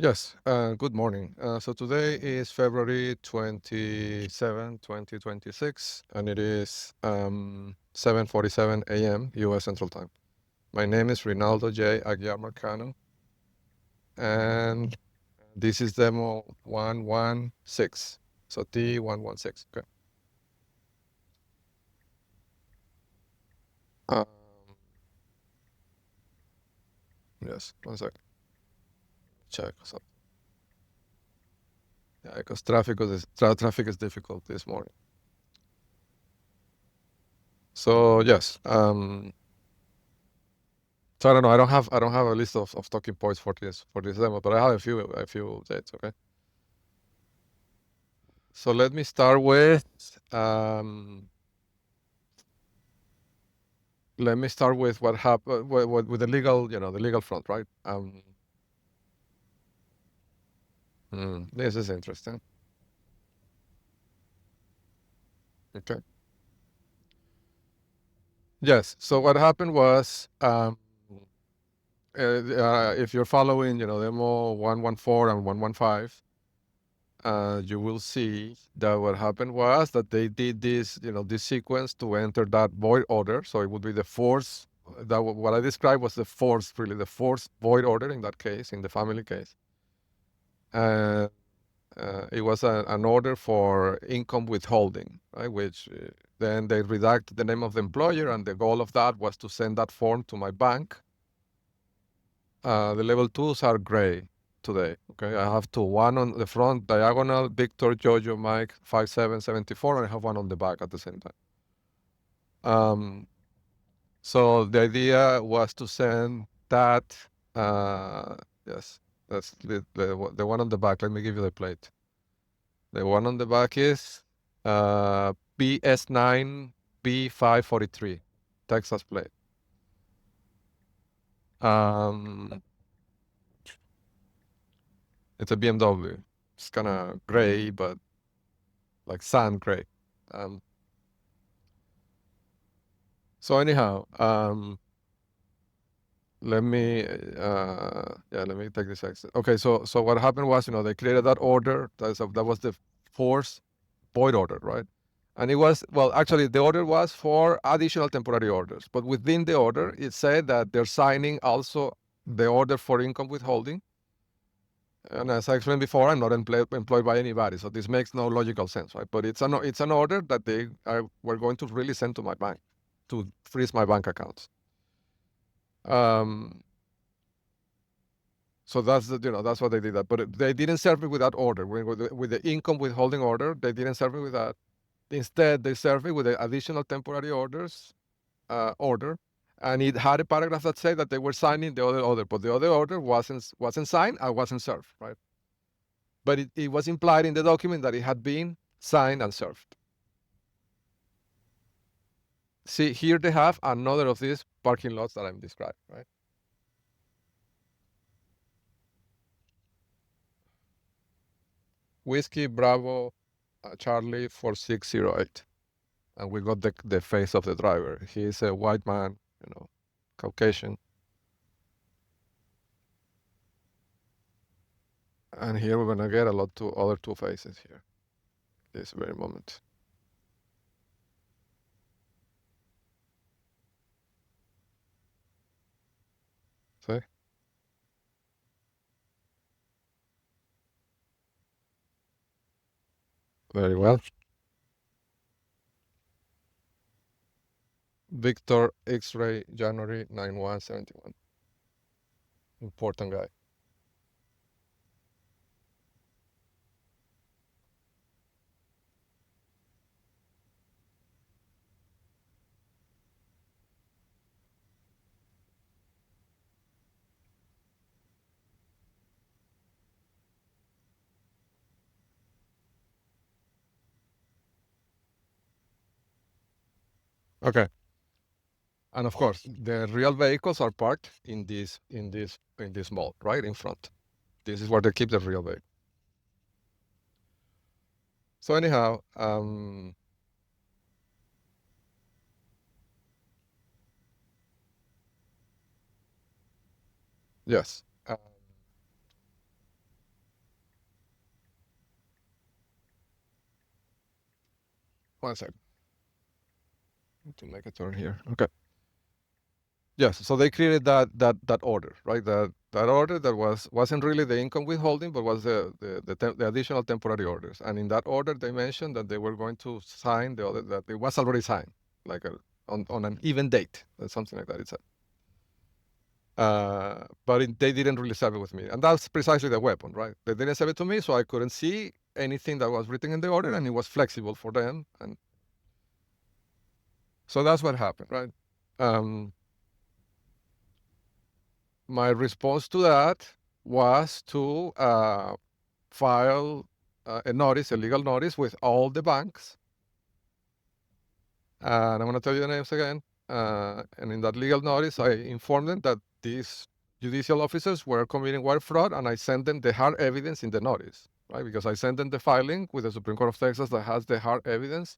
Yes, good morning. So today is February 27, 2026, and it is 7:47 a.m. U.S. Central Time. My name is Rinaldo J. Aguiar Marcano, and this is demo 116. So D116. Okay. Um, yes, one sec. Check. So, yeah, because traffic is difficult this morning. So yes, so I don't know. I don't have a list of talking points for this demo, but I have a few dates. Okay. So let me start with what happened with the legal, the legal front, right? This is interesting. Okay. Yes. So what happened was, if you're following, demo 114 and 115. You will see that what happened was that they did this sequence to enter that void order. So it would be the fourth. What I described was the fourth void order in that case, in the family case. And it was an order for income withholding, right? Which then they redact the name of the employer, and the goal of that was to send that form to my bank. The level twos are gray today. Okay, I have two. One on the front diagonal, Victor Jojo Mike 5774, and I have one on the back at the same time. So the idea was to send that. Yes, that's the one on the back. Let me give you the plate. The one on the back is BS9 B543, Texas plate. Um, it's a BMW. It's kind of gray, but like sand gray. Um, so anyhow, let me take this exit. Okay, so what happened was, they created that order. That was the fourth void order, right? And it was, well, actually, the order was for additional temporary orders, but within the order, it said that they're signing also the order for income withholding. And as I explained before, I'm not employed by anybody, so this makes no logical sense, right? But it's an order that were going to really send to my bank to freeze my bank accounts. Um, so that's what they did that. But they didn't serve me with that order. With the income withholding order, they didn't serve me with that. Instead, they served me with the additional temporary orders order, and it had a paragraph that said that they were signing the other order, but the other order wasn't signed and wasn't served, right? But it was implied in the document that it had been signed and served. See, here they have another of these parking lots that I'm describing, right? Whiskey Bravo Charlie 4608. And we got the face of the driver. He's a white man, Caucasian. And here we're gonna get other two faces here, this very moment. See? Very well. Victor X-ray January 9171. Important guy. Okay. And of course, the real vehicles are parked in this mall, right in front. This is where they keep the real vehicle. So anyhow, yes. One second to make a turn here. Okay. Yes. So they created that order, right? That order that wasn't really the income withholding, but was the additional temporary orders. And in that order, they mentioned that they were going to sign the other, that it was already signed, like on an even date, something like that. It said. But they didn't really save it with me, and that's precisely the weapon, right? They didn't save it to me, so I couldn't see anything that was written in the order, and it was flexible for them, and so that's what happened, right? Um, my response to that was to file a notice, a legal notice, with all the banks, and I'm going to tell you the names again. And in that legal notice, I informed them that these judicial officers were committing wire fraud, and I sent them the hard evidence in the notice, right? Because I sent them the filing with the Supreme Court of Texas that has the hard evidence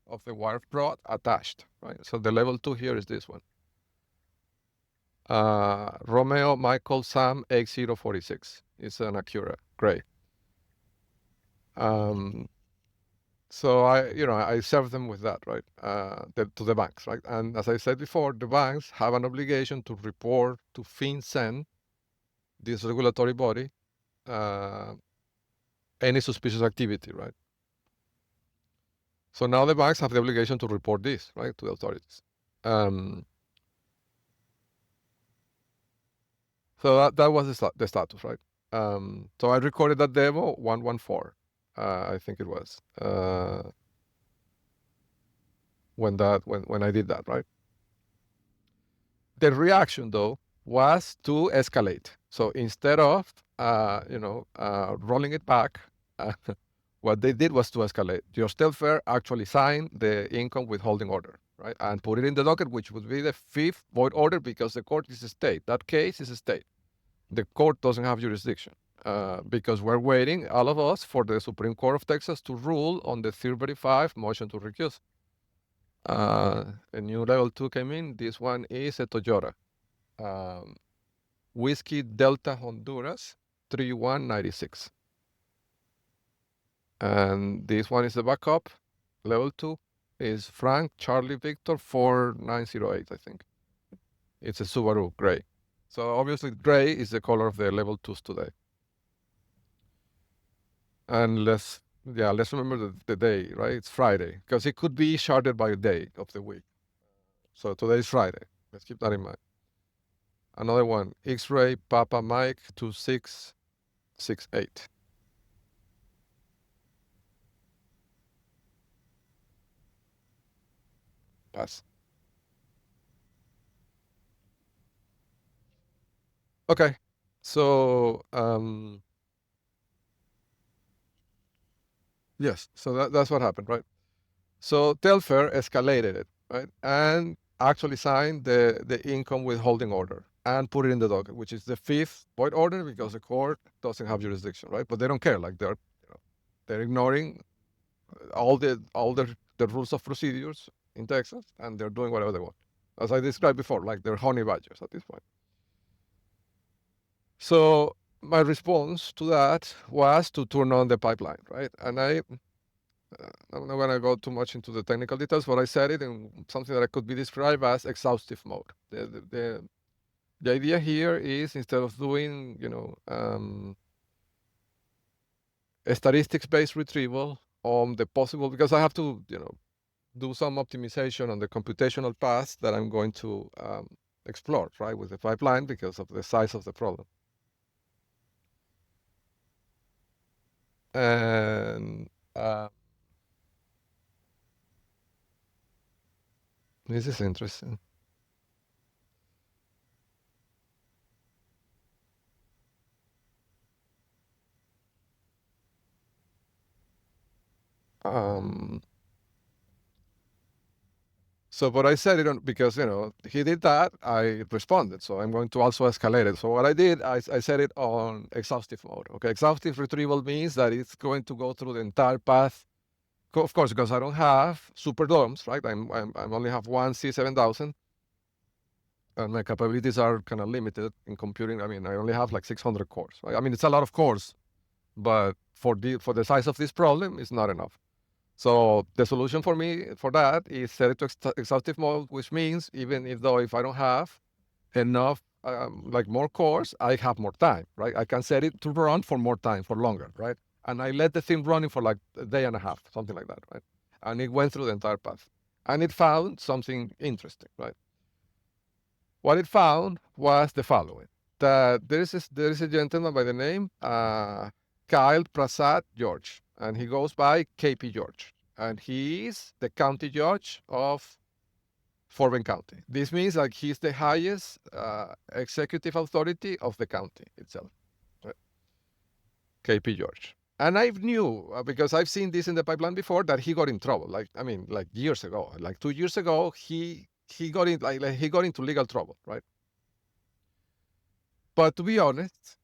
of the wire fraud attached, right? So the level 2 here is this one. Romeo Michael Sam X046. It's an Acura, gray. So I serve them with that, right? To the banks, right? And as I said before, the banks have an obligation to report to FinCEN, this regulatory body, any suspicious activity, right? So now the banks have the obligation to report this, right, to the authorities. So that was the status, right? So I recorded that demo 114, I think it was, when I did that, right? The reaction, though, was to escalate. So instead of rolling it back, what they did was to escalate. Your Fair actually signed the income withholding order, right, and put it in the docket, which would be the 5th void order because the court is a state. That case is a state. The court doesn't have jurisdiction because we're waiting, all of us, for the Supreme Court of Texas to rule on the 335 motion to recuse. A new level 2 came in. This one is a Toyota. Whiskey Delta Honduras 3196. And this one is the backup. Level 2 is Frank Charlie Victor 4908, I think. It's a Subaru gray. So obviously gray is the color of the level 2s today. And let's remember the day, right? It's Friday, because it could be charted by a day of the week. So today is Friday. Let's keep that in mind. Another one, X-Ray Papa Mike 2668. Pass. Okay, so yes, so that's what happened, right? So Telfair escalated it, right, and actually signed the income withholding order and put it in the docket, which is the 5th void order because the court doesn't have jurisdiction, right? But they don't care, like they're ignoring all the rules of procedures in Texas, and they're doing whatever they want, as I described before, like they're honey badgers at this point. So my response to that was to turn on the pipeline, right? And I'm not going to go too much into the technical details, but I said it in something that could be described as exhaustive mode. The idea here is, instead of doing, a statistics-based retrieval on the possible, because I have to, do some optimization on the computational path that I'm going to explore, right, with the pipeline because of the size of the problem. And this is interesting. So, but I said it because, he did that, I responded. So I'm going to also escalate it. So what I did, I set it on exhaustive mode. Okay, exhaustive retrieval means that it's going to go through the entire path. Of course, because I don't have super DOMs, right? I only have one C7000, and my capabilities are kind of limited in computing. I mean, I only have like 600 cores. Right? I mean, it's a lot of cores, but for the size of this problem, it's not enough. So the solution for me for that is set it to exhaustive mode, which means even if I don't have enough, like more cores, I have more time, right? I can set it to run for more time, for longer, right? And I let the thing running for like a day and a half, something like that, right? And it went through the entire path. And it found something interesting, right? What it found was the following: that there is a gentleman by the name Kyle Prasad George, and he goes by KP George, and he is the county judge of Fort Bend County. This means like he's the highest executive authority of the county itself, right? KP George. And I knew because I've seen this in the pipeline before that he got in trouble. Like I mean, like years ago, like 2 years ago, he got in like he got into legal trouble, right? But to be honest,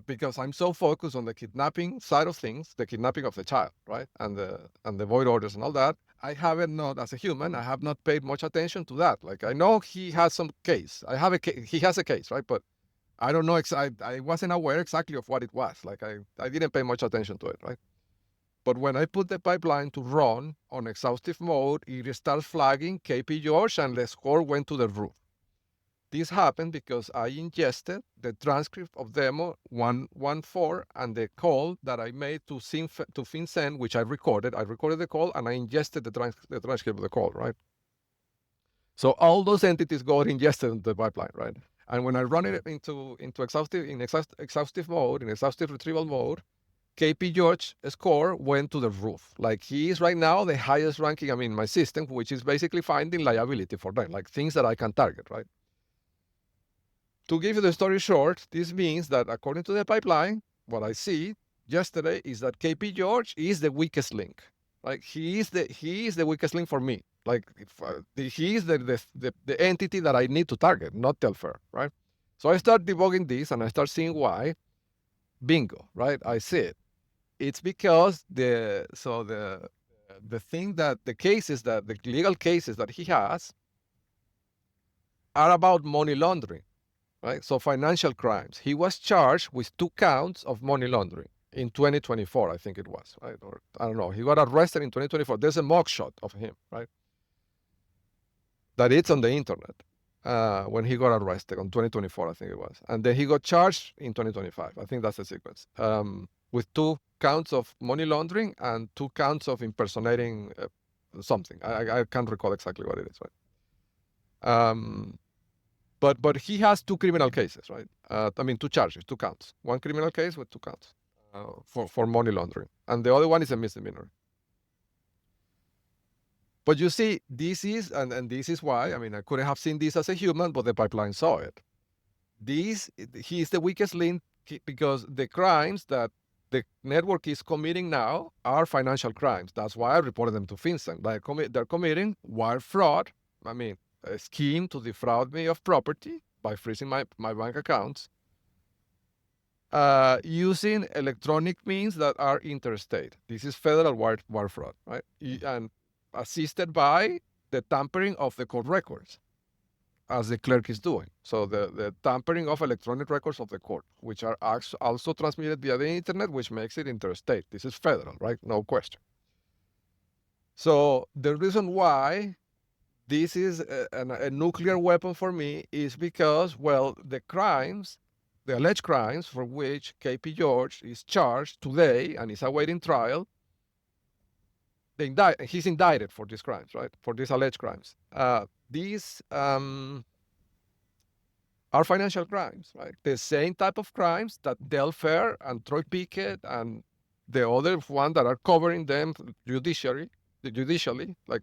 because I'm so focused on the kidnapping side of things, the kidnapping of the child, right, and the void orders and all that, I haven't not as a human, I have not paid much attention to that. Like I know he has some case, he has a case, right, but I don't know. I wasn't aware exactly of what it was. Like I didn't pay much attention to it, right. But when I put the pipeline to run on exhaustive mode, it starts flagging KP George, and the score went to the roof. This happened because I ingested the transcript of demo 114 and the call that I made to FinCEN, which I recorded. I recorded the call and I ingested the transcript of the call, right? So all those entities got ingested into the pipeline, right? And when I run it into exhaustive mode, in exhaustive retrieval mode, KP George score went to the roof. Like he is right now the highest ranking, I mean, my system, which is basically finding liability for them, like things that I can target, right? To give you the story short, this means that according to the pipeline, what I see yesterday is that KP George is the weakest link. Like he is the weakest link for me. Like he is the entity that I need to target, not Telfair, right? So I start debugging this and I start seeing why. Bingo, right? I see it. It's because the thing that the cases that the legal cases that he has are about money laundering, right? So financial crimes. He was charged with 2 counts of money laundering in 2024, I think it was, right? Or I don't know. He got arrested in 2024. There's a mugshot of him, right? That it's on the internet when he got arrested on 2024, I think it was. And then he got charged in 2025. I think that's the sequence. With 2 counts of money laundering and 2 counts of impersonating something. I can't recall exactly what it is, right? But he has 2 criminal cases, right? I mean, 2 charges, 2 counts. 1 criminal case with 2 counts for money laundering, and the other one is a misdemeanor. But you see, this is and this is why. I mean, I couldn't have seen this as a human, but the pipeline saw it. He is the weakest link because the crimes that the network is committing now are financial crimes. That's why I reported them to FinCEN. They're committing wire fraud. I mean, a scheme to defraud me of property by freezing my bank accounts using electronic means that are interstate. This is federal wire fraud, right? And assisted by the tampering of the court records, as the clerk is doing. So the tampering of electronic records of the court, which are also transmitted via the internet, which makes it interstate. This is federal, right? No question. So the reason why this is a nuclear weapon for me is because, well, the alleged crimes for which KP George is charged today and is awaiting trial, he's indicted for these crimes, right? For these alleged crimes. These are financial crimes, right? The same type of crimes that Telfair and Troy Pickett and the other one that are covering them judicially, like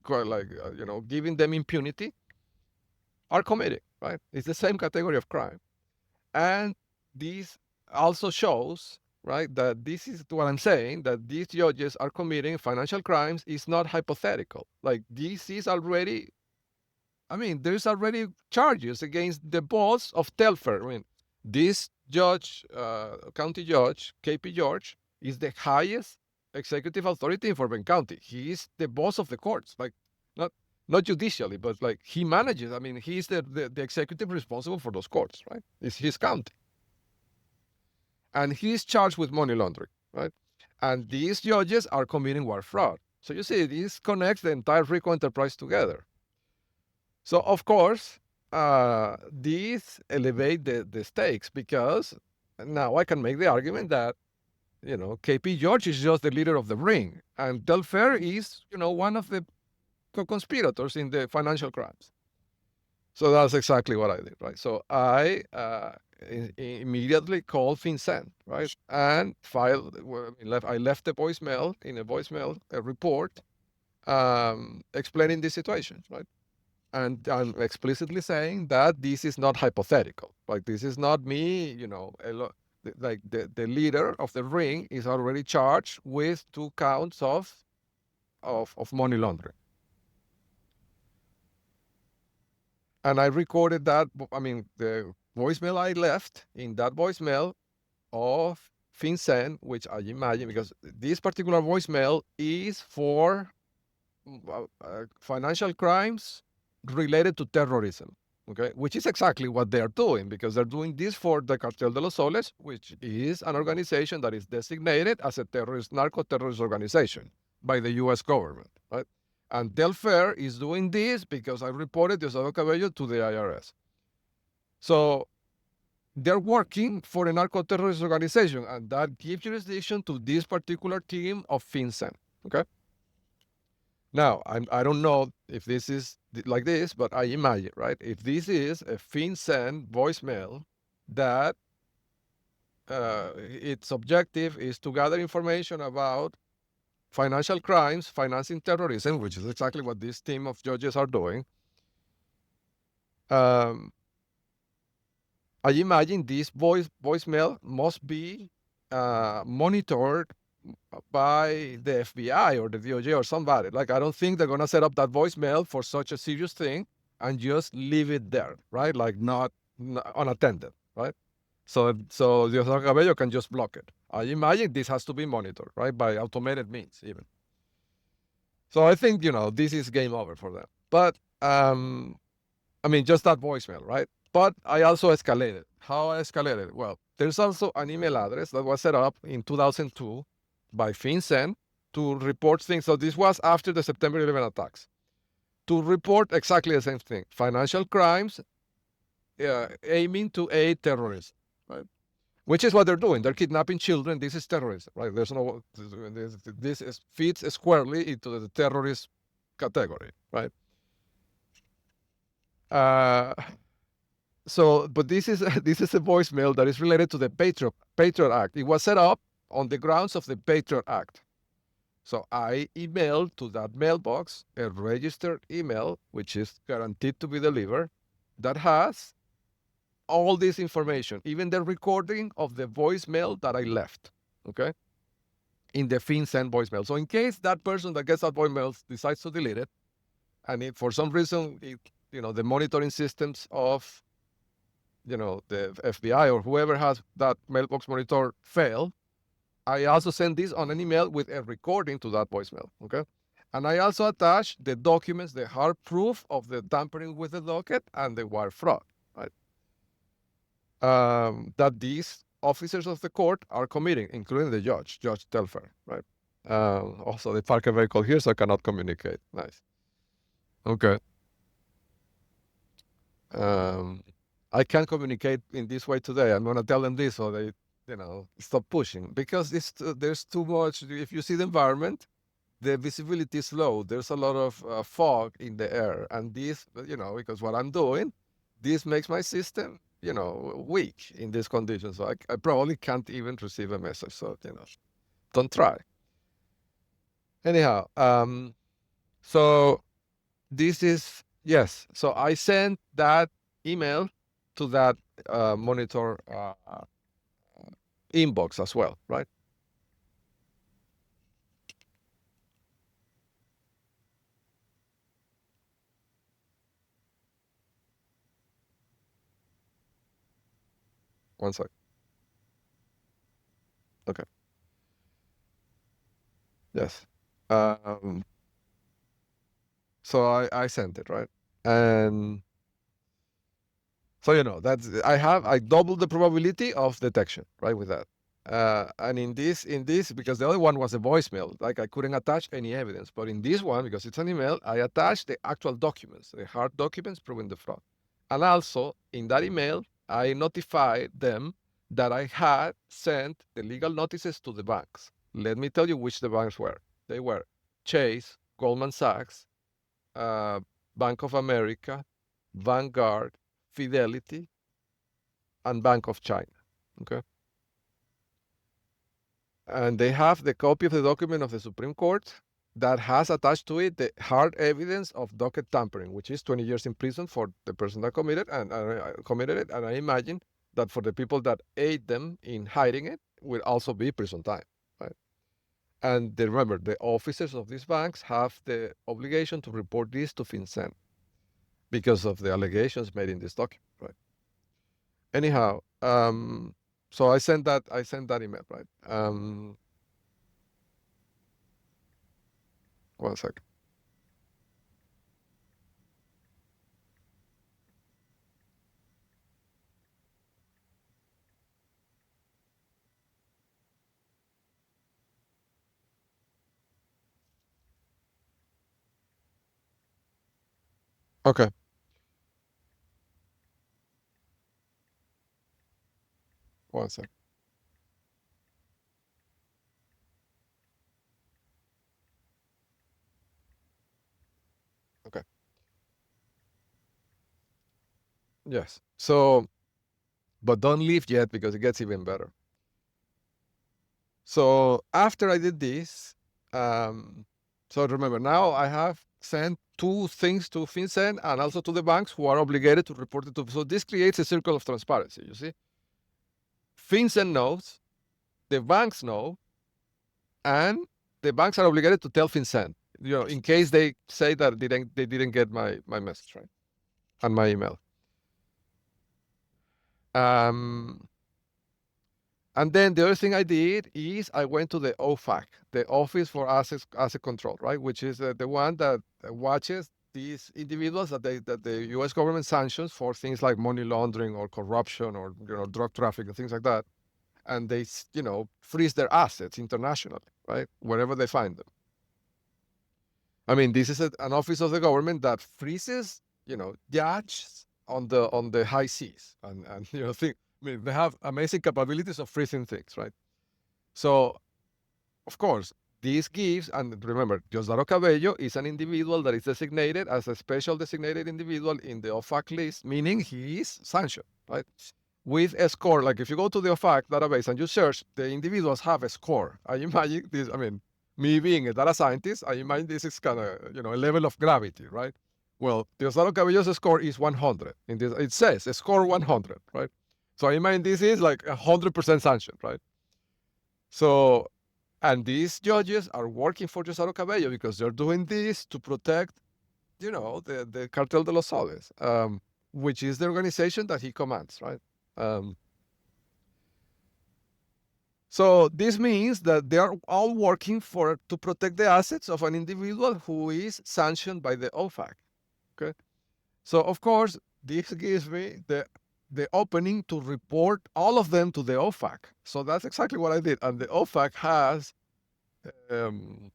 giving them impunity, are committing, right? It's the same category of crime. And this also shows, right, that this is what I'm saying, that these judges are committing financial crimes is not hypothetical. Like this is already, I mean, there's already charges against the boss of Telfair. I mean, this judge, county judge, KP George, is the highest executive authority in Fort Bend County. He is the boss of the courts, like not judicially, but like he manages. I mean, he's the executive responsible for those courts, right? It's his county. And he's charged with money laundering, right? And these judges are committing wire fraud. So you see, this connects the entire Rico enterprise together. So of course, these elevate the stakes because now I can make the argument that KP George is just the leader of the ring, and Telfair is one of the co-conspirators in the financial crimes. So that's exactly what I did, right? So I immediately called FinCEN, right, and filed. I left the voicemail in a voicemail a report explaining the situation, right? And I'm explicitly saying that this is not hypothetical. Like this is not me, like the leader of the ring is already charged with 2 counts of money laundering. And I recorded that. I mean, the voicemail I left in that voicemail of FinCEN, which I imagine because this particular voicemail is for financial crimes related to terrorism, okay, which is exactly what they are doing because they're doing this for the Cartel de los Soles, which is an organization that is designated as a narco-terrorist organization by the U.S. government, right? And Telfair is doing this because I reported Diosdado Cabello to the IRS. So they're working for a narco-terrorist organization, and that gives jurisdiction to this particular team of FinCEN, okay? Now, I don't know if this is like this, but I imagine, right? If this is a FinCEN voicemail that its objective is to gather information about financial crimes, financing terrorism, which is exactly what this team of judges are doing. Um, I imagine this voicemail must be monitored by the FBI or the DOJ or somebody. Like, I don't think they're going to set up that voicemail for such a serious thing and just leave it there, right? Like, not unattended, right? So Diosdado Cabello can just block it. I imagine this has to be monitored, right? By automated means, even. So I think, this is game over for them. But, I mean, just that voicemail, right? But I also escalated. How I escalated? Well, there's also an email address that was set up in 2002 by FinCEN to report things. So this was after the September 11 attacks. To report exactly the same thing: financial crimes aiming to aid terrorism, right? Which is what they're doing. They're kidnapping children. This is terrorism, right? This fits squarely into the terrorist category, right? Uh, but this is this is a voicemail that is related to the Patriot Act. It was set up on the grounds of the Patriot Act. So I emailed to that mailbox a registered email, which is guaranteed to be delivered, that has all this information, even the recording of the voicemail that I left, okay, in the FinCEN voicemail. So in case that person that gets that voicemail decides to delete it, and if for some reason, the monitoring systems of the FBI or whoever has that mailbox monitor fail, I also send this on an email with a recording to that voicemail, okay? And I also attach the documents, the hard proof of the tampering with the docket and the wire fraud, right? That these officers of the court are committing, including the judge, Judge Telfair, right? Also, the park a vehicle here, so I cannot communicate. Nice. Okay. I can't communicate in this way today. I'm going to tell them this so they, stop pushing because there's too much. If you see the environment, the visibility is low. There's a lot of fog in the air. And this, because what I'm doing, this makes my system, weak in these conditions. So I probably can't even receive a message. So, don't try. Anyhow, so this is, yes. So I sent that email to that monitor inbox as well, right? One sec. Okay. Yes. Um, so I sent it, right? And so that's I doubled the probability of detection, right? With that. And in this, because the other one was a voicemail, like I couldn't attach any evidence. But in this one, because it's an email, I attached the actual documents, the hard documents proving the fraud. And also in that email, I notified them that I had sent the legal notices to the banks. Let me tell you which the banks were. They were Chase, Goldman Sachs, uh, Bank of America, Vanguard, Fidelity, and Bank of China. Okay. And they have the copy of the document of the Supreme Court that has attached to it the hard evidence of docket tampering, which is 20 years in prison for the person that committed it. And I imagine that for the people that aid them in hiding it will also be prison time, right? And remember, the officers of these banks have the obligation to report this to FinCEN because of the allegations made in this document, right? Anyhow, so I sent that email, right? 1 second. Okay, 1 second. Okay. Yes. So, but don't leave yet because it gets even better. So after I did this, um, so remember now I have sent two things to FinCEN and also to the banks who are obligated to report it to. So this creates a circle of transparency. You see, FinCEN knows, the banks know, and the banks are obligated to tell FinCEN. In case they say that they didn't get my message, right, and my email. Um, And then the other thing I did is I went to the OFAC, the Office for Asset Control, right, which is the one that watches these individuals that the U.S. government sanctions for things like money laundering or corruption or drug trafficking and things like that, and they freeze their assets internationally, right, wherever they find them. I mean, this is an office of the government that freezes, yachts on the high seas, and I mean, they have amazing capabilities of freezing things, right? So, of course, this gives, and remember, Diosdado Cabello is an individual that is designated as a special designated individual in the OFAC list, meaning he is sanctioned, right? With a score, like if you go to the OFAC database and you search, the individuals have a score. I imagine this, I mean, me being a data scientist, I imagine this is kind of, a level of gravity, right? Well, Diosdado Cabello's score is 100. It says a score 100, right? So I imagine this is like 100% sanctioned, right? So, and these judges are working for Diosdado Cabello because they're doing this to protect, the Cartel de los Soles, which is the organization that he commands, right? Um, so this means that they are all working to protect the assets of an individual who is sanctioned by the OFAC. Okay, so of course this gives me the opening to report all of them to the OFAC. So that's exactly what I did, and um,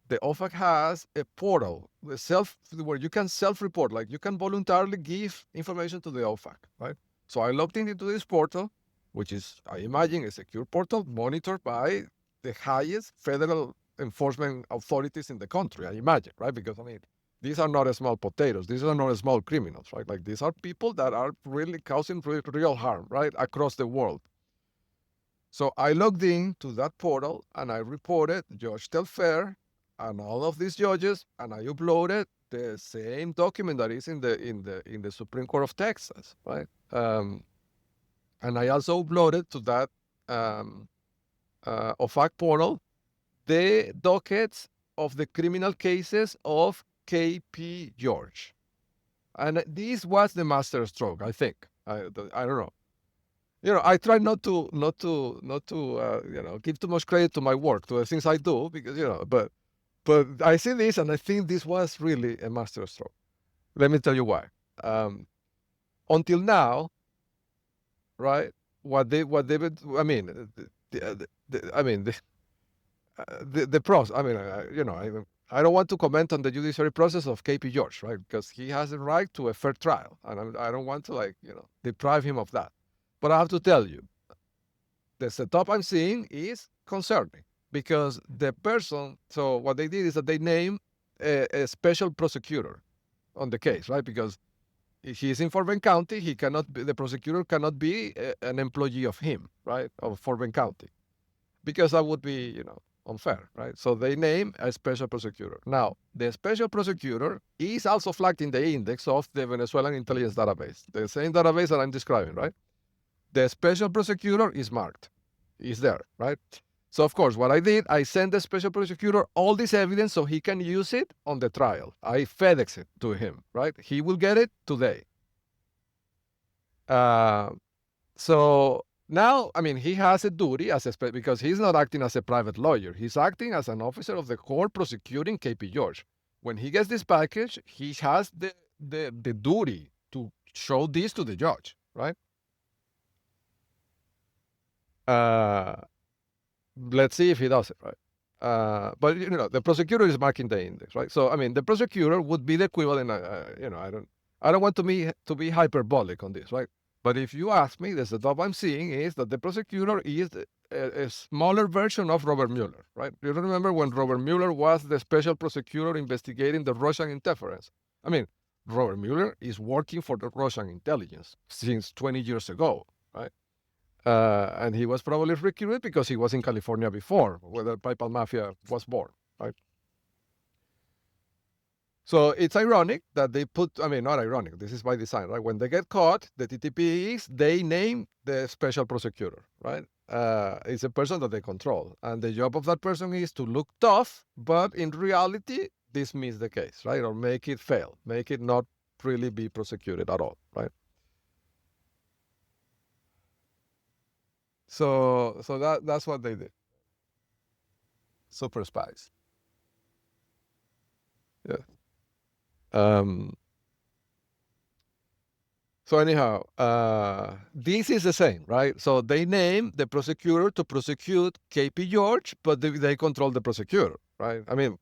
the OFAC has a portal, where you can self-report, like you can voluntarily give information to the OFAC, right? So I logged into this portal, which is, I imagine, a secure portal monitored by the highest federal enforcement authorities in the country, I imagine, right? Because, I mean, these are not small potatoes. These are not small criminals, right? Like, these are people that are really causing real harm, right, across the world. So I logged in to that portal and I reported Judge Telfair and all of these judges, and I uploaded the same document that is in the Supreme Court of Texas, right? And I also uploaded to that OFAC portal the dockets of the criminal cases of KP George, and this was the master stroke, I think. I don't know. I try not to give too much credit to my work, to the things I do, because but I see this and I think this was really a masterstroke. Let me tell you why. Um, until now, right? What they would, I mean, I mean, the process. I mean, I don't want to comment on the judiciary process of KP George, right? Because he has a right to a fair trial, and I don't want to deprive him of that. But I have to tell you, the setup I'm seeing is concerning because the person. So what they did is that they named a special prosecutor on the case, right? Because he's in Fort Bend County, he cannot. The prosecutor cannot be an employee of him, right? Of Fort Bend County, because that would be, unfair, right? So they name a special prosecutor. Now, the special prosecutor is also flagged in the index of the Venezuelan intelligence database, the same database that I'm describing, right? The special prosecutor is marked, is there, right? So of course, what I did, I sent the special prosecutor all this evidence so he can use it on the trial. I FedEx it to him, right? He will get it today. Uh, so now, I mean, he has a duty because he's not acting as a private lawyer. He's acting as an officer of the court prosecuting KP George. When he gets this package, he has the duty to show this to the judge, right? Uh, let's see if he does it, right? But the prosecutor is marking the index, right? So I mean, the prosecutor would be the equivalent. I don't want to be hyperbolic on this, right? But if you ask me, the setup I'm seeing is that the prosecutor is a smaller version of Robert Mueller, right? You remember when Robert Mueller was the special prosecutor investigating the Russian interference? I mean, Robert Mueller is working for the Russian intelligence since 20 years ago, right? And he was probably recruited because he was in California before, where the PayPal Mafia was born, right? So it's ironic that they I mean, not ironic, this is by design, right? When they get caught, the TTP is, they name the special prosecutor, right? It's a person that they control. And the job of that person is to look tough, but in reality, dismiss the case, right? Or make it fail, make it not really be prosecuted at all, right? So that's what they did. Super spies. Yeah. Um, so anyhow, this is the same, right? So they name the prosecutor to prosecute KP George, but they control the prosecutor, right? I mean,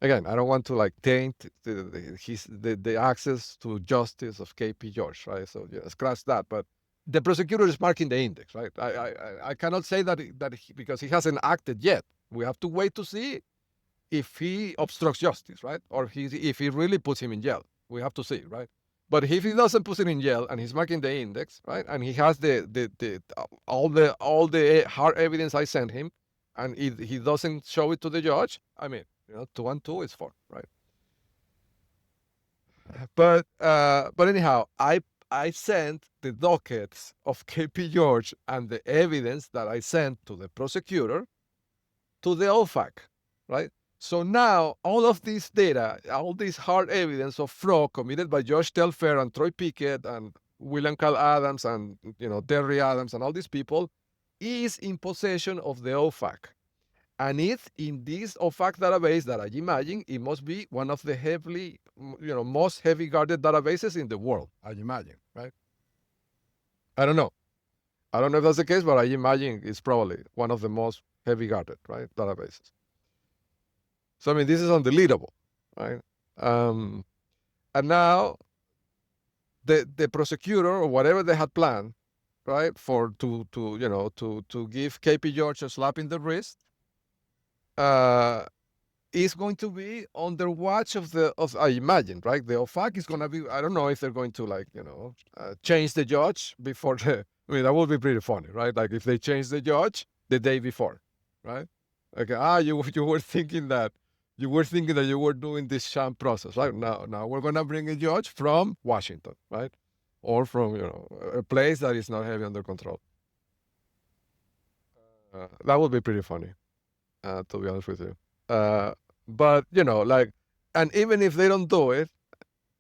again, I don't want to taint the access to justice of KP George, right? So yeah, scratch that. But the prosecutor is marking the index, right? I cannot say because he hasn't acted yet. We have to wait to see if he obstructs justice, right? Or if he really puts him in jail. We have to see, right? But if he doesn't put him in jail and he's marking the index, right, and he has all the hard evidence I sent him, and he doesn't show it to the judge, I mean, 2 and 2 is 4, right? But anyhow, I sent the dockets of KP George and the evidence that I sent to the prosecutor to the OFAC, right? So now all of this data, all this hard evidence of fraud committed by Josh Telfair and Troy Pickett and William Kyle Adams and Terry Adams and all these people is in possession of the OFAC. And it's in this OFAC database that I imagine it must be one of the most heavy guarded databases in the world, I imagine, right? I don't know. I don't know if that's the case, but I imagine it's probably one of the most heavy guarded, right, databases. So I mean, this is undeletable, right? And now the prosecutor or whatever they had planned, right, to give KP George a slap in the wrist, is going to be under watch of I imagine, right? The OFAC is going to be. I don't know if they're going to change the judge before the. I mean, that would be pretty funny, right? Like if they change the judge the day before, right? Okay, you were thinking that you were doing this sham process, right? Now we're gonna bring a judge from Washington, right? Or from a place that is not heavy under control. That would be pretty funny, to be honest with you. But and even if they don't do it,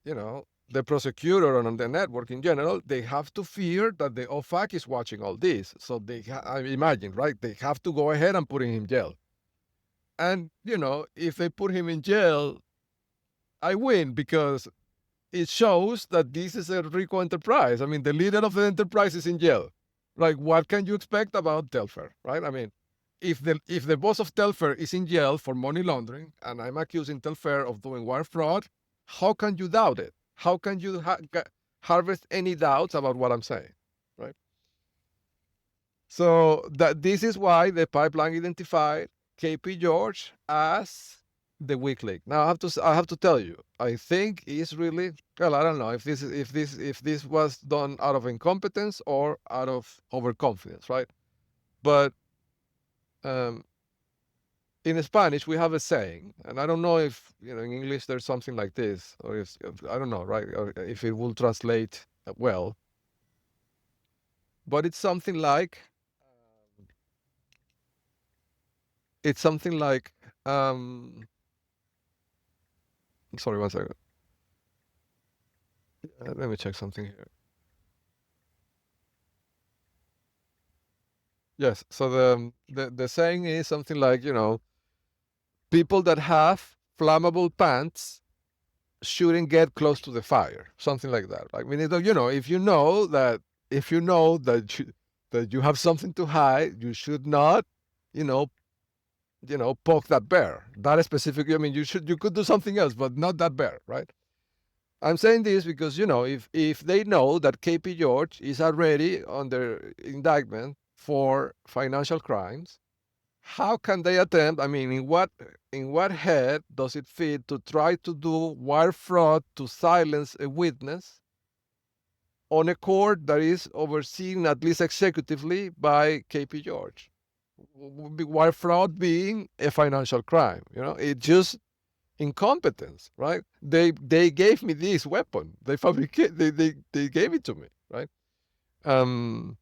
the prosecutor and the network in general, they have to fear that the OFAC is watching all this. So I imagine, right? They have to go ahead and put him in jail. And, if they put him in jail, I win because it shows that this is a RICO enterprise. I mean, the leader of the enterprise is in jail, Like, what can you expect about Telfair, right? I mean, if the boss of Telfair is in jail for money laundering, and I'm accusing Telfair of doing wire fraud, how can you doubt it? How can you harvest any doubts about what I'm saying, right? So that this is why the pipeline identified KP George as the weak link. Now I have to tell you, I think it's really, well, I don't know if this was done out of incompetence or out of overconfidence, right? But um, in Spanish we have a saying, and I don't know if in English there's something like this, or if I don't know, right, or if it will translate well, but it's something like um, sorry, one second. Let me check something here. Yes. So the saying is something like, people that have flammable pants shouldn't get close to the fire. Something like that. Like, we need to, if you know that you have something to hide, you should not, you know, poke that bear. That specifically, I mean, you could do something else, but not that bear, right? I'm saying this because if they know that KP George is already under indictment for financial crimes, how can they attempt? I mean, in what head does it fit to try to do wire fraud to silence a witness on a court that is overseen at least executively by KP George? Wire fraud being a financial crime, it just incompetence, right? They gave me this weapon. They gave it to me, right? Um,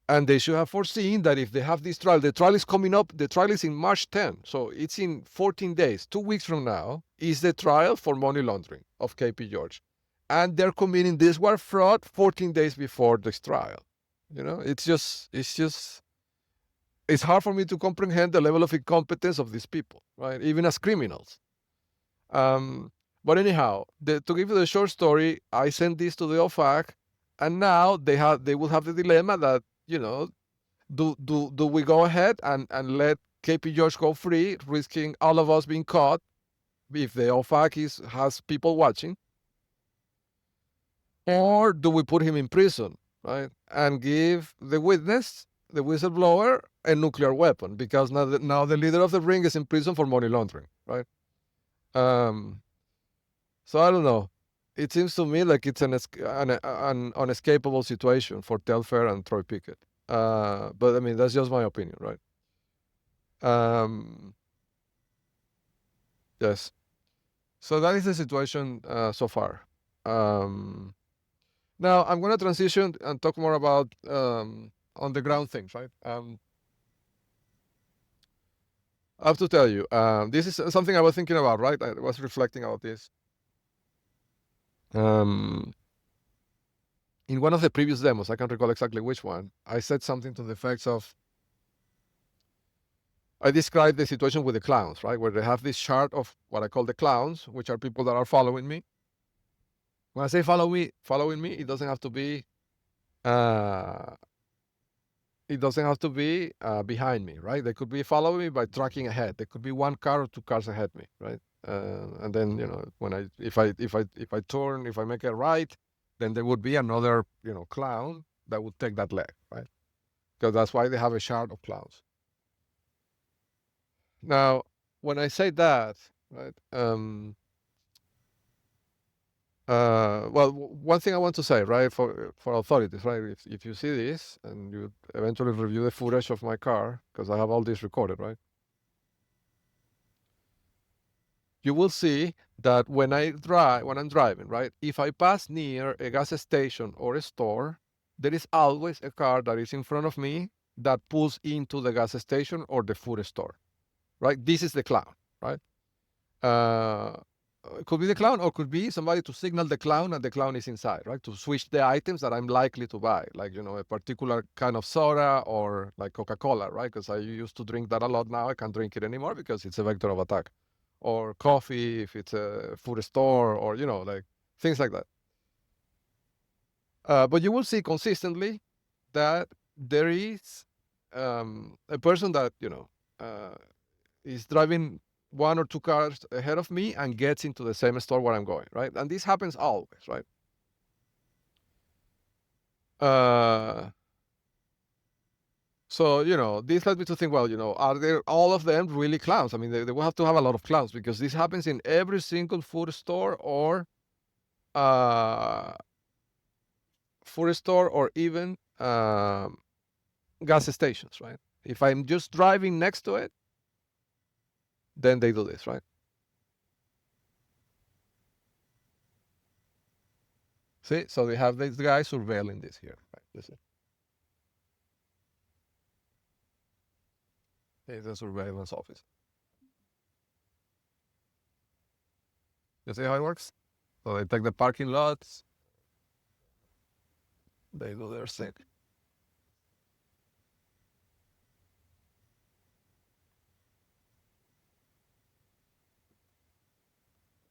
and they should have foreseen that if they have this trial, the trial is coming up. The trial is in March 10, so it's in 14 days. 2 weeks from now is the trial for money laundering of KP George, and they're committing this wire fraud 14 days before this trial. It's hard for me to comprehend the level of incompetence of these people, right? Even as criminals. Um, but anyhow, to give you the short story, I sent this to the OFAC, and now they will have the dilemma that do we go ahead and let KP George go free, risking all of us being caught if the OFAC has people watching, or do we put him in prison, right, and give the witness, the whistleblower, a nuclear weapon because now the leader of the ring is in prison for money laundering, right? Um, So I don't know. It seems to me like it's an unescapable situation for Telfair and Troy Pickett. But I mean, that's just my opinion, right? Um, yes. So that is the situation so far. Um, Now I'm going to transition and talk more about on the ground things, right? I have to tell you, this is something I was thinking about, right? I was reflecting about this. Um, in one of the previous demos, I can't recall exactly which one, I said something to the effects of, I described the situation with the clowns, right? Where they have this chart of what I call the clowns, which are people that are following me. When I say following me, it doesn't have to be uh, behind me, right? They could be following me by tracking ahead. They could be one car or two cars ahead me, right? And then when if I make a right, then there would be another clown that would take that leg, right? Because that's why they have a chart of clowns. Now, when I say that, right? Well, one thing I want to say, right, for authorities, right, if you see this and you eventually review the footage of my car, because I have all this recorded, right, you will see that when I'm driving, right, if I pass near a gas station or a store, there is always a car that is in front of me that pulls into the gas station or the food store, right? This is the clown, right? Uh, it could be the clown, or could be somebody to signal the clown, and the clown is inside, right? To switch the items that I'm likely to buy, like a particular kind of soda or like Coca-Cola, right? Because I used to drink that a lot. Now I can't drink it anymore because it's a vector of attack. Or coffee if it's a food store, or like things like that. But you will see consistently that there is a person that is driving one or two cars ahead of me and gets into the same store where I'm going, right? And this happens always, right? Uh, so this led me to think, well, are there all of them really clowns? I mean, they will have to have a lot of clowns because this happens in every single food store or uh, even gas stations, right? If I'm just driving next to it, then they do this, right? See, so they have this guy surveilling this here, right? Listen, it's a surveillance office. You see how it works? So they take the parking lots, they do their thing.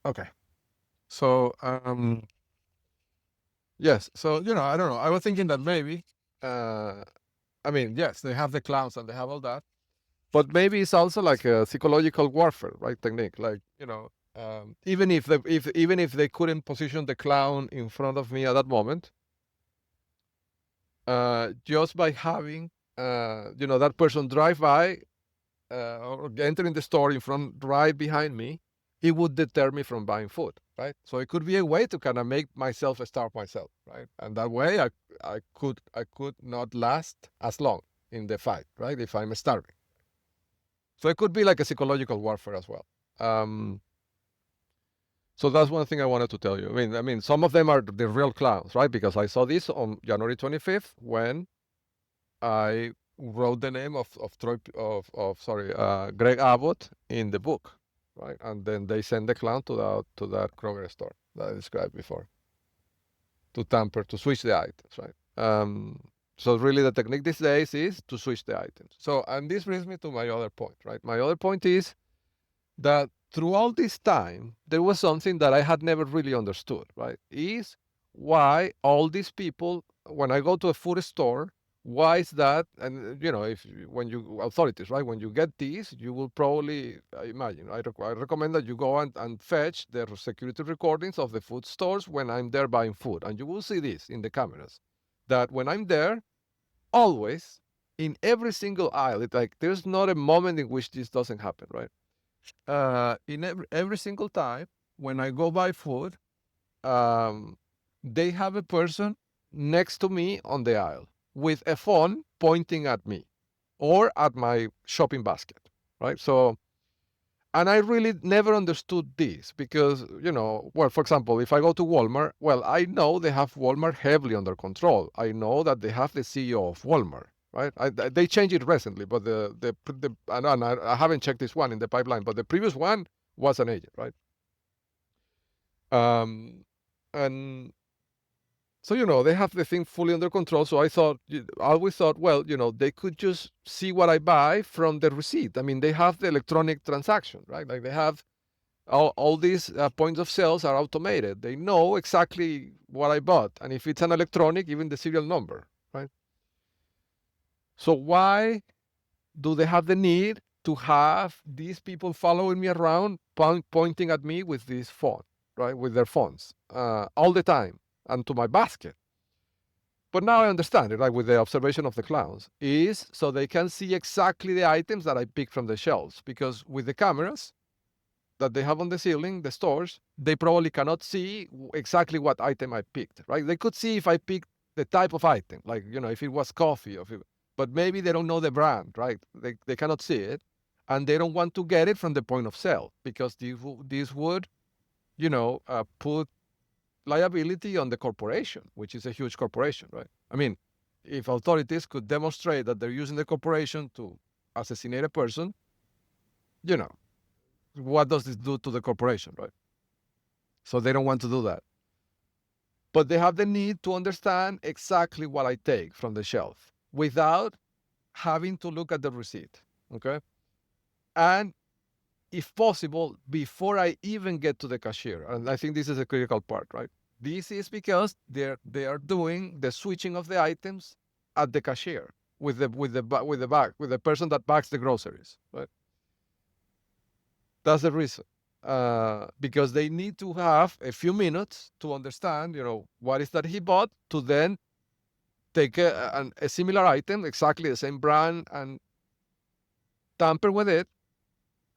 Okay. So yes. So I don't know. I was thinking that maybe uh I mean, yes, they have the clowns and they have all that, but maybe it's also like a psychological warfare, right? Technique. Like, even if they couldn't position the clown in front of me at that moment, just by having that person drive by or entering the store in front right behind me, it would deter me from buying food, right? So it could be a way to kind of make myself starve myself, right? And that way I could not last as long in the fight, right? If I'm starving. So it could be like a psychological warfare as well. Um, so that's one thing I wanted to tell you. I mean, some of them are the real clowns, right? Because I saw this on January 25th when I wrote the name of Troy of sorry Greg Abbott in the book, right? And then they send the clown to that Kroger store that I described before to tamper to switch the items, right? So really, the technique these days is to switch the items. So, and this brings me to my other point, right? My other point is that throughout this time, there was something that I had never really understood, right? Is why all these people, when I go to a food store, why is that? And if when you authorities, right, when you get these, you will probably, I imagine, I recommend that you go and fetch the security recordings of the food stores when I'm there buying food, and you will see this in the cameras, that when I'm there, always in every single aisle, it's like there's not a moment in which this doesn't happen, right? In every single time when I go buy food, um, they have a person next to me on the aisle with a phone pointing at me or at my shopping basket, right? So, and I really never understood this because, well, for example, if I go to Walmart, well, I know they have Walmart heavily under control. I know that they have the CEO of Walmart, right? They changed it recently, but and I haven't checked this one in the pipeline, but the previous one was an agent, right? Um, and so, they have the thing fully under control. So I always thought, well, they could just see what I buy from the receipt. I mean, they have the electronic transaction, right? Like they have all these points of sales are automated. They know exactly what I bought. And if it's an electronic, even the serial number, right? So why do they have the need to have these people following me around, pointing at me with this phone, right? With their phones all the time and to my basket. But now I understand it, right? With the observation of the clowns, is so they can see exactly the items that I pick from the shelves. Because with the cameras that they have on the ceiling, the stores, they probably cannot see exactly what item I picked, right? They could see if I picked the type of item, like, if it was coffee, but maybe they don't know the brand, right? They cannot see it. And they don't want to get it from the point of sale because this would, put liability on the corporation, which is a huge corporation, right? I mean, if authorities could demonstrate that they're using the corporation to assassinate a person, you know, what does this do to the corporation, right? So they don't want to do that. But they have the need to understand exactly what I take from the shelf without having to look at the receipt, okay? And if possible, before I even get to the cashier. And I think this is a critical part, right? This is because they are doing the switching of the items at the cashier. with the person that bags the groceries, right? That's the reason. Because they need to have a few minutes to understand, what is that he bought, to then take a similar item, exactly the same brand, and tamper with it,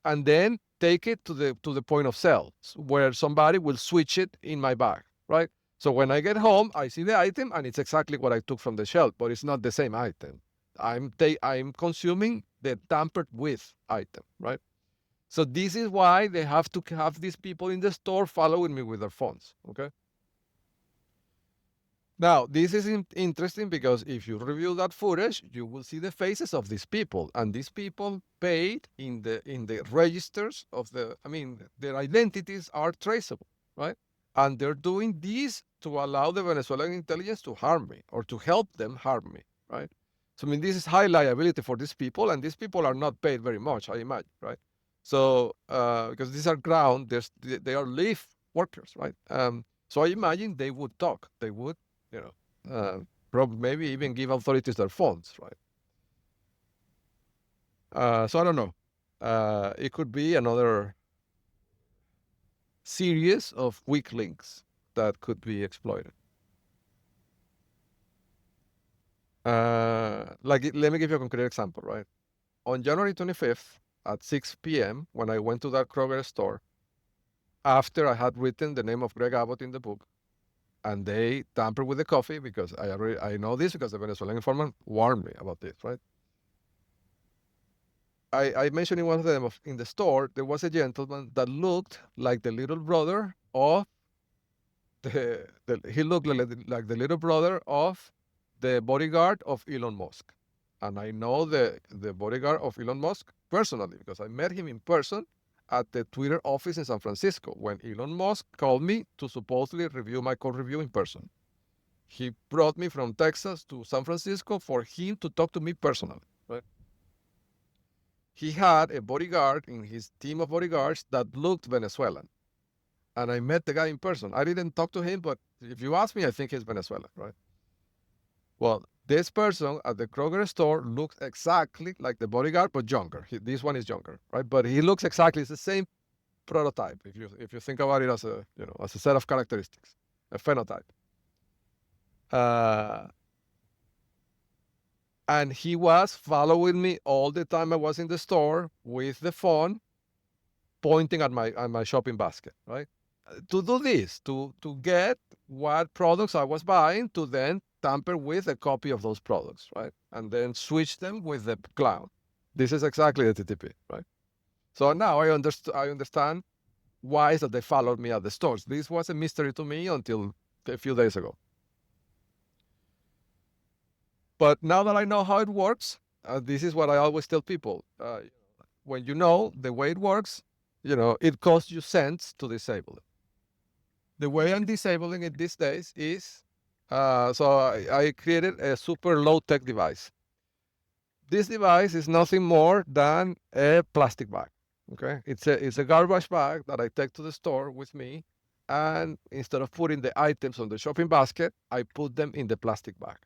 and then take it to the point of sale where somebody will switch it in my bag, right? So when I get home, I see the item and it's exactly what I took from the shelf, but it's not the same item. I'm consuming the tampered with item, right? So this is why they have to have these people in the store following me with their phones. Okay. Now, this is interesting because if you review that footage, you will see the faces of these people, and these people paid in the registers of the. I mean, their identities are traceable, right? And they're doing this to allow the Venezuelan intelligence to harm me or to help them harm me, right? So I mean, this is high liability for these people, and these people are not paid very much, I imagine, right? So because these are they are live workers, right? So I imagine they would talk, they would you know, probably maybe even give authorities their phones, right? So I don't know. It could be another series of weak links that could be exploited. Let me give you a concrete example, right? On January 25th at 6 p.m., when I went to that Kroger store, after I had written the name of Greg Abbott in the book, and they tampered with the coffee because I know this because the Venezuelan informant warned me about this, right? I mentioned in one of them in the store, there was a gentleman that looked like the little brother of he looked like the little brother of the bodyguard of Elon Musk. And I know the bodyguard of Elon Musk personally because I met him in person at the Twitter office in San Francisco when Elon Musk called me to supposedly review my code review in person. He brought me from Texas to San Francisco for him to talk to me personally. Right? He had a bodyguard in his team of bodyguards that looked Venezuelan. And I met the guy in person. I didn't talk to him, but if you ask me, I think he's Venezuelan, right? Well, this person at the Kroger store looks exactly like the bodyguard, but younger. This one is younger, right? But he looks exactly, it's the same prototype. If you think about it as a set of characteristics, a phenotype. Uh, and he was following me all the time I was in the store with the phone pointing at my shopping basket, right? To do this, to get what products I was buying, to then tamper with a copy of those products, right? And then switch them with the cloud. This is exactly the TTP, right? So now I understand why is that they followed me at the stores. This was a mystery to me until a few days ago. But now that I know how it works, this is what I always tell people. When you know the way it works, it costs you cents to disable it. The way I'm disabling it these days is so I created a super low tech device. This device is nothing more than a plastic bag. Okay, it's a garbage bag that I take to the store with me, and instead of putting the items on the shopping basket, I put them in the plastic bag.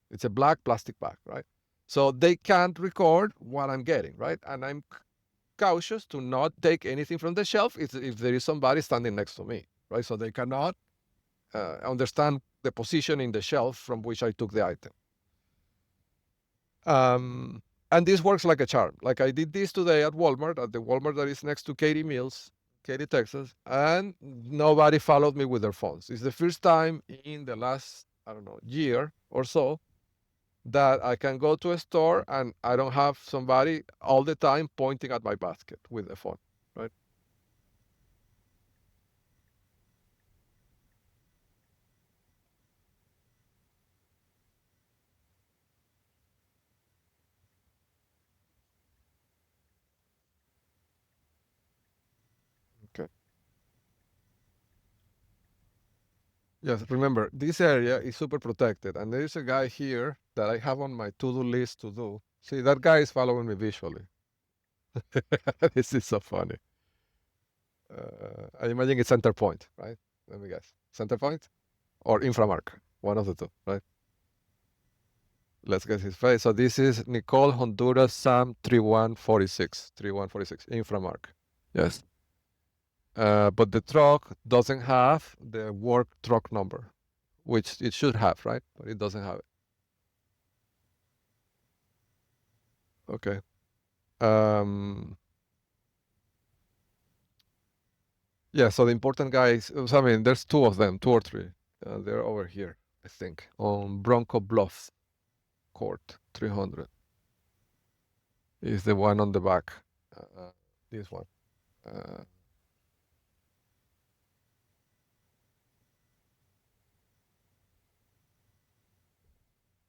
It's a black plastic bag, right? So they can't record what I'm getting, right? And I'm cautious to not take anything from the shelf if there is somebody standing next to me, right? So they cannot understand the position in the shelf from which I took the item. And this works like a charm. Like I did this today at Walmart, at the Walmart that is next to Katy Mills, Katy, Texas, and nobody followed me with their phones. It's the first time in the last, I don't know, year or so that I can go to a store and I don't have somebody all the time pointing at my basket with a phone, right? Okay. Yes, remember, this area is super protected, and there is a guy here that I have on my to-do list to do. See, that guy is following me visually. This is so funny. I imagine it's center point, right? Let me guess. Center point or inframark, one of the two, right? Let's get his face. So this is Nicole Honduras Sam 3146. 3146. Inframark. Yes. But the truck doesn't have the work truck number, which it should have, right? But it doesn't have it. Okay. Um, yeah, so the important guys, so I mean, there's two of them, two or three. They're over here, I think, on Bronco Bluff Court, 300 is the one on the back. This one. Uh,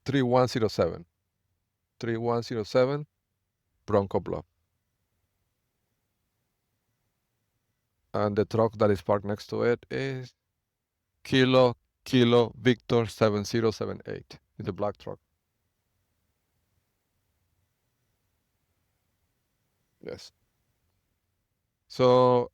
3107. 3107, Bronco Bluff. And the truck that is parked next to it is Kilo Kilo Victor 7078. It's a black truck. Yes. So,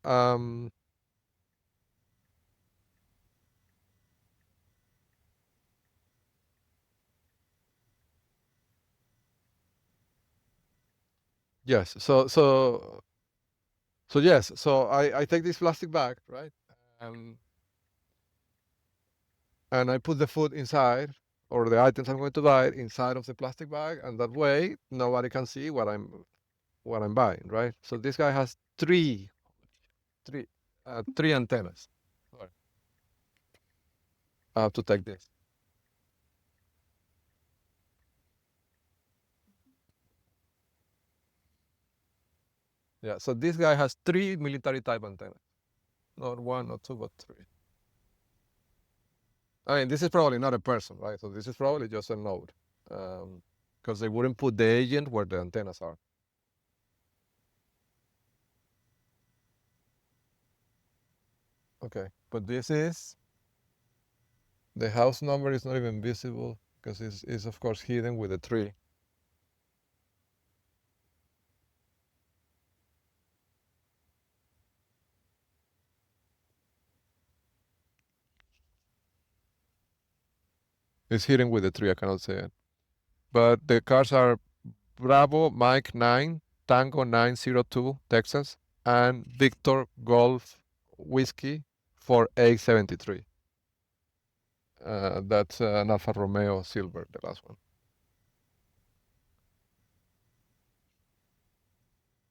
yes. So yes. So I take this plastic bag, right? Um, and I put the food inside, or the items I'm going to buy inside of the plastic bag, and that way nobody can see what I'm buying, right? So this guy has three, three antennas. Sorry. I have to take this. Yeah. So this guy has three military type antennas, not one, not two, but three. I mean, this is probably not a person, right? So this is probably just a node, because they wouldn't put the agent where the antennas are. Okay, but this is the house number is not even visible because it's of course hidden with a tree. It's hidden with a tree. I cannot say it. But the cars are Bravo Mike 9 Tango 902 Texas and Victor Golf Whiskey for 873. That's an Alfa Romeo Silver, the last one.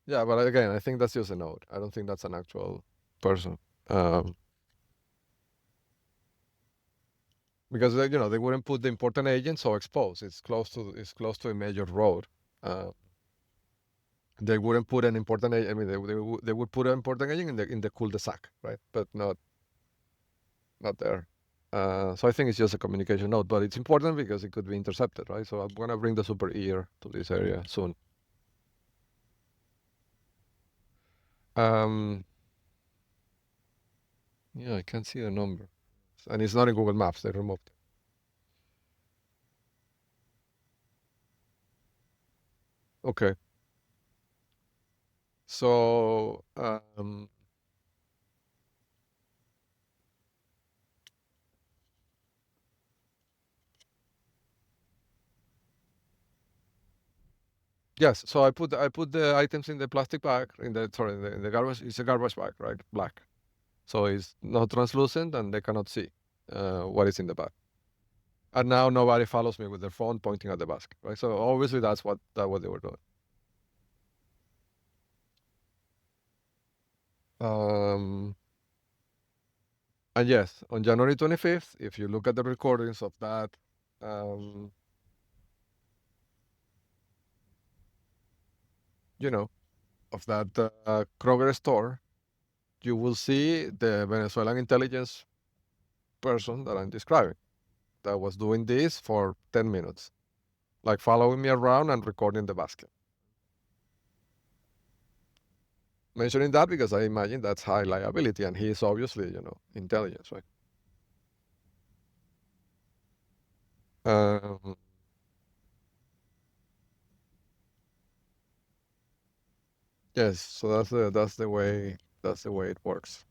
Yeah, but again, I think that's just a node. I don't think that's an actual person. Um, because they wouldn't put the important agent so exposed. It's close to a major road. Uh, they wouldn't put an important agent. I mean, they would put an important agent in the cul-de-sac, right? But not there. So I think it's just a communication node, but it's important because it could be intercepted, right? So I'm gonna bring the super ear to this area soon. Um, yeah, I can't see the number, and it's not in Google Maps. They removed it. Okay. So yes, so I put the items in the plastic bag in the garbage. It's a garbage bag, right? Black, so it's not translucent and they cannot see what is in the bag. And now nobody follows me with their phone pointing at the basket, right? So obviously that's what they were doing. Um, and yes, on January 25th, if you look at the recordings of that, um, you know, of that Kroger store, you will see the Venezuelan intelligence person that I'm describing that was doing this for 10 minutes, like following me around and recording the basket. Mentioning that because I imagine that's high liability, and he is obviously, intelligence, right? Um, yes, so that's the way it works.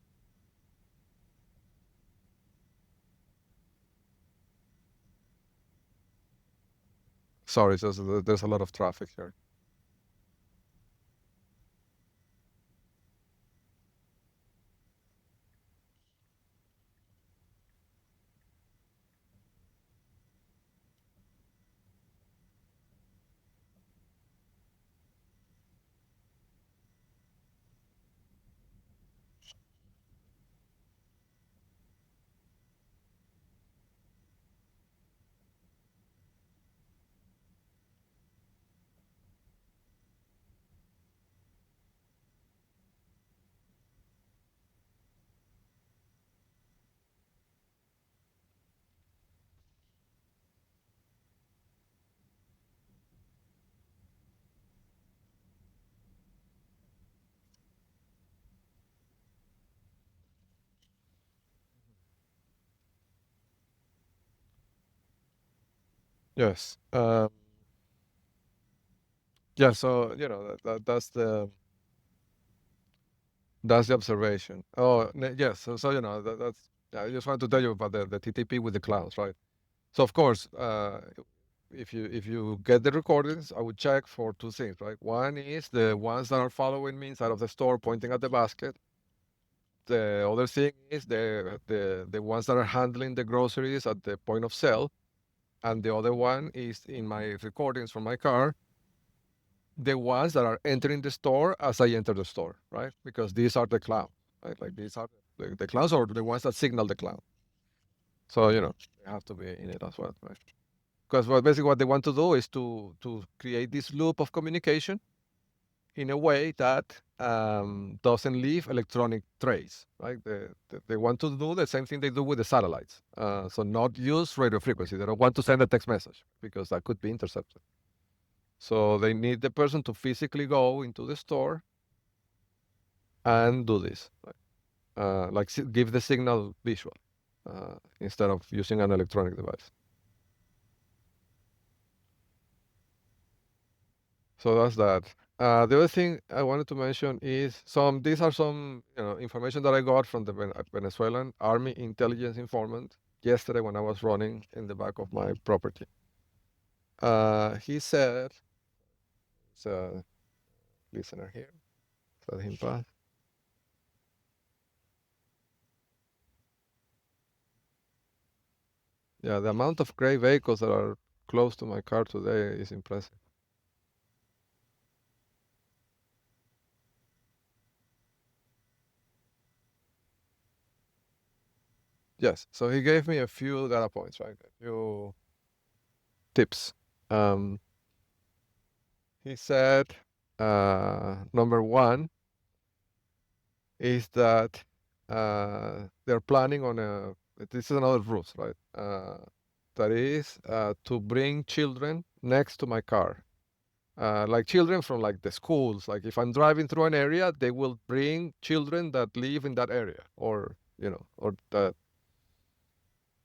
Sorry, there's a lot of traffic here. Yes. Yeah. So that's the observation. Oh, yes. So that's. Yeah, I just wanted to tell you about the TTP with the clowns, right? So of course, if you get the recordings, I would check for two things, right? One is the ones that are following me inside of the store, pointing at the basket. The other thing is the ones that are handling the groceries at the point of sale, and the other one is in my recordings from my car, the ones that are entering the store as I enter the store, right? Because these are the clowns, right? Like these are the clowns or the ones that signal the clown. So they have to be in it as well, right? Because basically what they want to do is to create this loop of communication in a way that doesn't leave electronic trace, right? They want to do the same thing they do with the satellites. So not use radio frequency. They don't want to send a text message because that could be intercepted. So they need the person to physically go into the store and do this, right? Like give the signal visual instead of using an electronic device. So that's that. The other thing I wanted to mention is these are some information that I got from the Venezuelan Army intelligence informant yesterday when I was running in the back of my property. He said, it's a listener here, let him pass. Yeah, the amount of gray vehicles that are close to my car today is impressive. Yes, so he gave me a few data points, right? A few tips. Um, he said, number one is that they're planning on this is another route, right? That is to bring children next to my car. Like children from like the schools. Like if I'm driving through an area, they will bring children that live in that area or that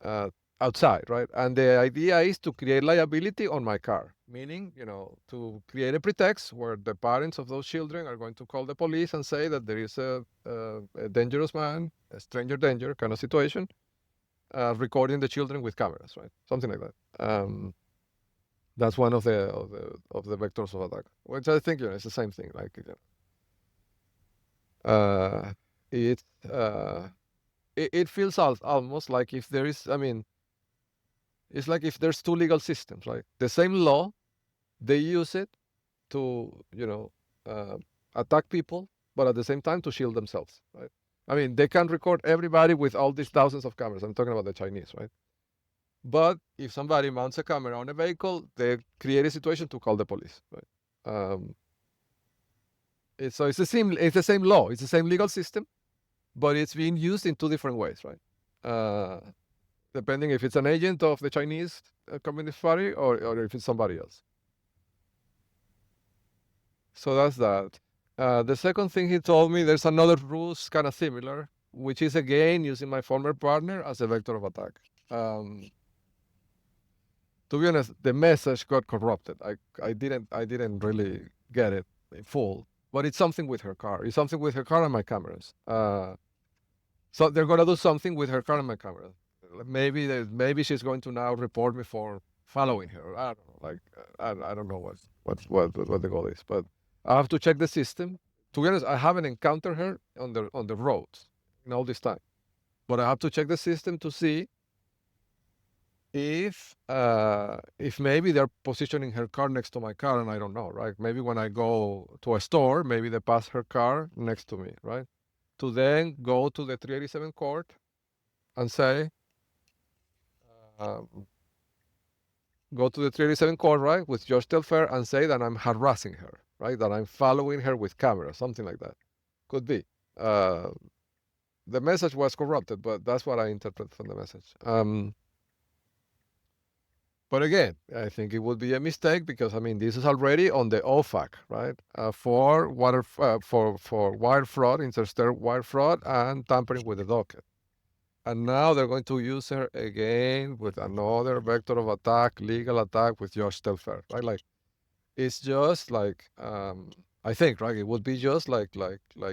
uh, outside, right? And the idea is to create liability on my car, meaning, to create a pretext where the parents of those children are going to call the police and say that there is a dangerous man, a stranger danger kind of situation, recording the children with cameras, right? Something like that. That's one of the vectors of attack, which I think it's the same thing. Like, uh, it uh, it feels almost like if there is, I mean, it's like if there's two legal systems, right? The same law, they use it to, uh, attack people, but at the same time to shield themselves, right? I mean, they can record everybody with all these thousands of cameras. I'm talking about the Chinese, right? But if somebody mounts a camera on a vehicle, they create a situation to call the police, right? Um, so it's the same law, it's the same legal system, but it's being used in two different ways, right? Uh, Depending if it's an agent of the Chinese Communist Party or if it's somebody else. So that's that. The second thing he told me, there's another ruse kind of similar, which is again using my former partner as a vector of attack. Um, to be honest, the message got corrupted. I didn't really get it in full, but it's something with her car. It's something with her car and my cameras. So they're gonna do something with her car and my cameras. Maybe she's going to now report me for following her. I don't know. like I don't know what the goal is, but I have to check the system. To be honest, I haven't encountered her on the roads in all this time, but I have to check the system to see if maybe they're positioning her car next to my car and I don't know, right? Maybe when I go to a store, maybe they pass her car next to me, right? To then go to the 387 court and say, um, go to the 387 court, right, with George Telfair and say that I'm harassing her, right? That I'm following her with camera, something like that. Could be. Uh, the message was corrupted, but that's what I interpret from the message. But again, I think it would be a mistake because I mean this is already on the OFAC, right? For wire fraud, interstate wire fraud, and tampering with the docket. And now they're going to use her again with another vector of attack, legal attack with Josh Telfair, right? Like it's just like I think, right? It would be just like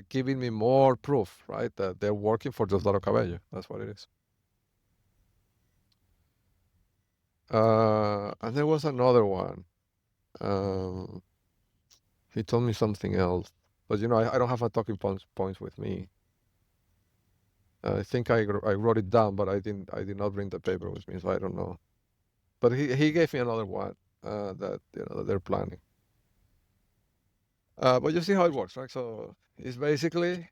giving me more proof, right? That they're working for Diosdado Cabello. That's what it is. And there was another one. Um, he told me something else, but I don't have a talking points with me. I think I wrote it down, but I did not bring the paper with me, so I don't know. But he gave me another one that that they're planning. But you see how it works, right? So it's basically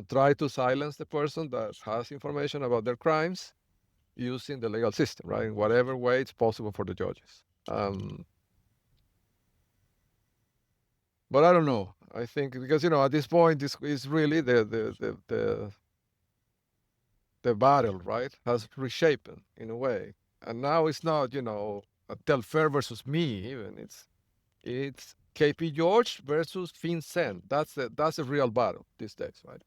try to silence the person that has information about their crimes using the legal system, right? In whatever way it's possible for the judges. But I don't know. I think because at this point this is really the battle, right? Has reshaped in a way, and now it's not a Telfair versus me. Even it's KP George versus Vincent. That's a real battle these days, right?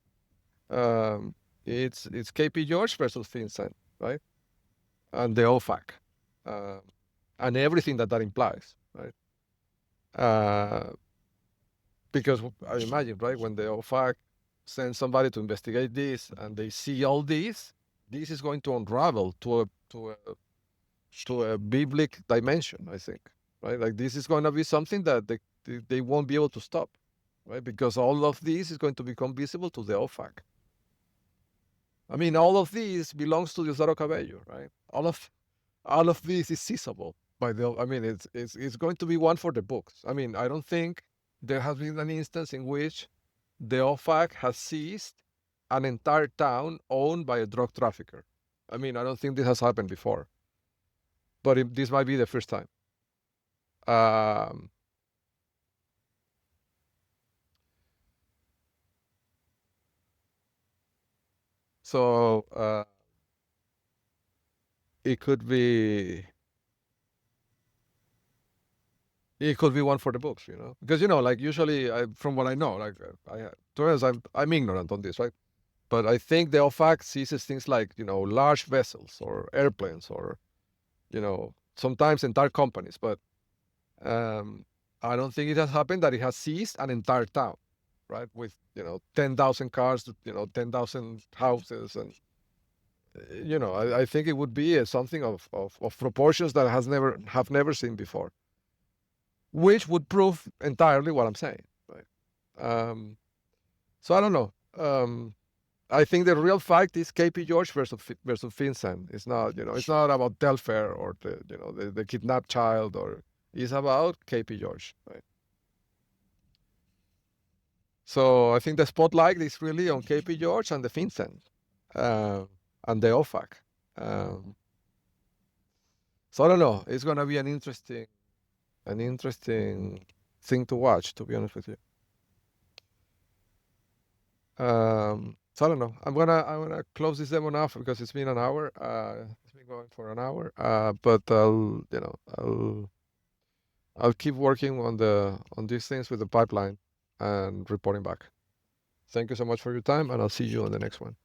It's KP George versus Vincent, right? And the OFAC, uh, and everything that implies, right? Uh, because I imagine, right, when the OFAC sends somebody to investigate this and they see all this is going to unravel to a biblical dimension, I think, right? Like this is going to be something that they won't be able to stop, right? Because all of this is going to become visible to the OFAC. I mean, all of this belongs to Diosdado Cabello, right? All of this is seizable by the. I mean, it's going to be one for the books. I mean, I don't think there has been an instance in which the OFAC has seized an entire town owned by a drug trafficker. I mean, I don't think this has happened before, but this might be the first time. Um, so it could be it could be one for the books, because like usually, from what I know, like to be honest, I'm ignorant on this, right? But I think the OFAC seizes things like large vessels or airplanes or sometimes entire companies, but um, I don't think it has happened that it has seized an entire town, right? With 10,000 cars, 10,000 houses, and I think it would be something of proportions that have never seen before, which would prove entirely what I'm saying, right? Um, so I don't know. I think the real fight is KP George versus Vincent. It's not about Telfair or the kidnapped child, or it's about KP George, right? So I think the spotlight is really on KP George and the Vincent, uh, and the OFAC. Um, so I don't know. It's gonna be an interesting thing to watch, to be honest with you. So I don't know. I'm gonna close this demo now because it's been an hour. It's been going for an hour. But I'll keep working on these things with the pipeline and reporting back. Thank you so much for your time, and I'll see you on the next one.